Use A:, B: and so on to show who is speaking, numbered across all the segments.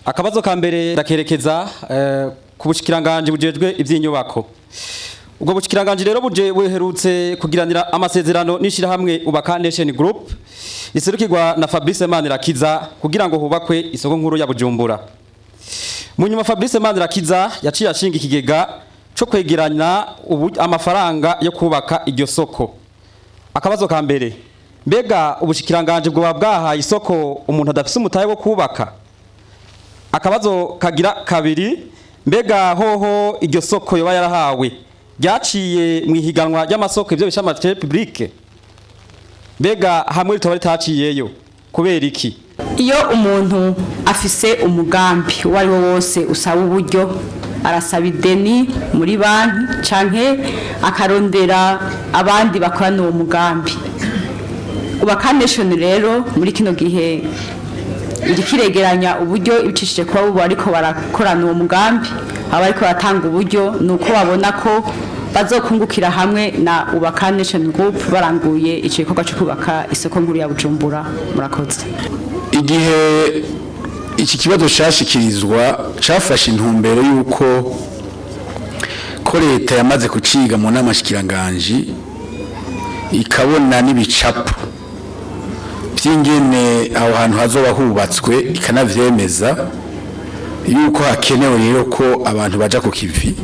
A: Akabazo ka mbere ndakerekeza ku Bushikiranganji bujejwe ivy'inyubako. Ubwo Bushikiranganji rero buherutse kugiriranira amasezerano n'ishirahamwe Ubaka Nation Group iserukirwa na Fabrice Manirakiza kugira ngo hubakwe isoko nkuru ya Bujumbura. Mu nyuma Fabrice Manirakiza yaciye ashinga ikigega cyo kwegeranya amafaranga yo kubaka iryo soko. Akabazo ka mbere, mbega Ubushikiranganji bwoba bwahaye isoko umuntu adafise umutahe wo kubaka? Akabazo kagira kabiri, mbega hoho iryo soko yoba yarahawe byaciye mw'ihiganwa y'amasoko ivyo bishama publique? Mbega hamwe ritaba ritaciyeyo kubera iki?
B: Iyo umuntu afise umugambi wari wo wose usaba uburyo, arasaba ideni muri banki canke akarondera abandi bakorana uwo mugambi. Ubaka Nation rero muri kino gihe kwegeranya uburyo ibicishije kuba bubo ariko barakorana uwo mugambi, aba ariko batanga uburyo nuko babona ko bazokungukira hamwe na Ubaka Nation Group baranguye igikorwa cyo kubaka isoko nkuru ya Bujumbura. Murakoze.
C: Igihe iki kibazo cyashikirizwa cyafashe intumbero yuko leta yamaze kuciga mu n'amashikiranganji ikabona n'ibicapo by'ingene aho hantu hazoba hubatswe, ikanavyemeza yuko hakenewe rero ko abantu baja ku kivi.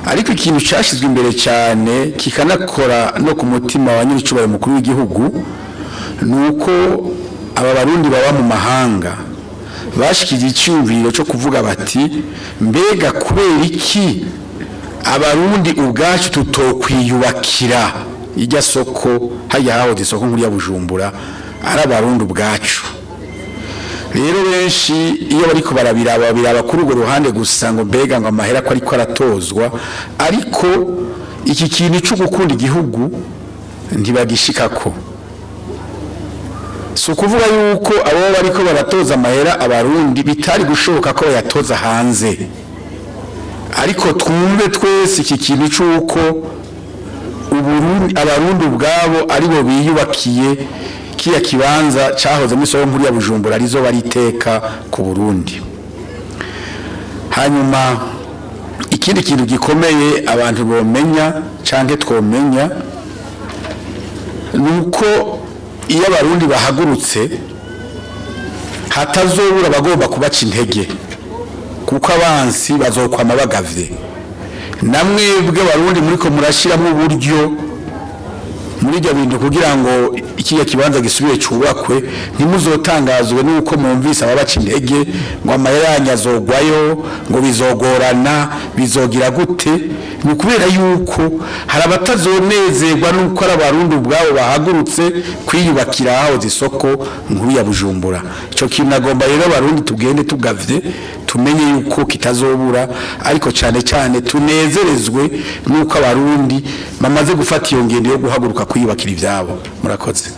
C: Ariko ikintu cyashizwe imbere cyane kikanakora no ku mutima wa nyiricubare mukuru w'igihugu nuko aba barundi baba mu mahanga bashikije icyumviro cyo kuvuga bati, mbega kubera iki abarundi ubwacu tutokwiyubakira irya soko yahawe isoko nkuru ya Bujumbura ari abarundi ubwacu. Rero benshi iyo bariko barabiraba kuri urwo ruhande gusa ngo mbega ngo amahera ko ariko aratozwa, ariko iki kintu cyo gukunda igihugu ntibagishikako. So kuvuga yuko abo bariko baratoza amahera abarundi bitari gushoboka ko yatoza hanze, ariko twumve twese iki kintu cyuko abarundi ubwabo aribo biyubakiye kiya kibanza cyahoze mu isoko nkuru ya Bujumbura arizo bariteka ku Burundi. Hanyuma ikindi kintu gikomeye abantu bomenya canke twomenya nuko iyo abarundi bahagurutse hatazobura bagomba kubaca intege, kuko abansi bazokwama bagavye. Namwebwe abarundi muriko murashiramo uburyo muri ibyo bintu kugira ngo ikiya kibanza gisubire cyubakwe, ntimuzotangazwe nuko mwumvise ababaca intege ngo amahera yanyazogwayo ngo bizogorana bizogira gute. Ni kubera yuko hari abatazonezerwa nuko ari abarundi ubwabo bahagurutse kwiyubakira aho isoko nkuru ya Bujumbura. Ico kintu nagomba rero abarundi tugende tugavye, tumenye yuko kitazobura, ariko cyane cyane tunezerezwe nuko abarundi bamaze gufata iyo ngendo yo guhaguruka kwiyubakira ivyabo. Murakoze.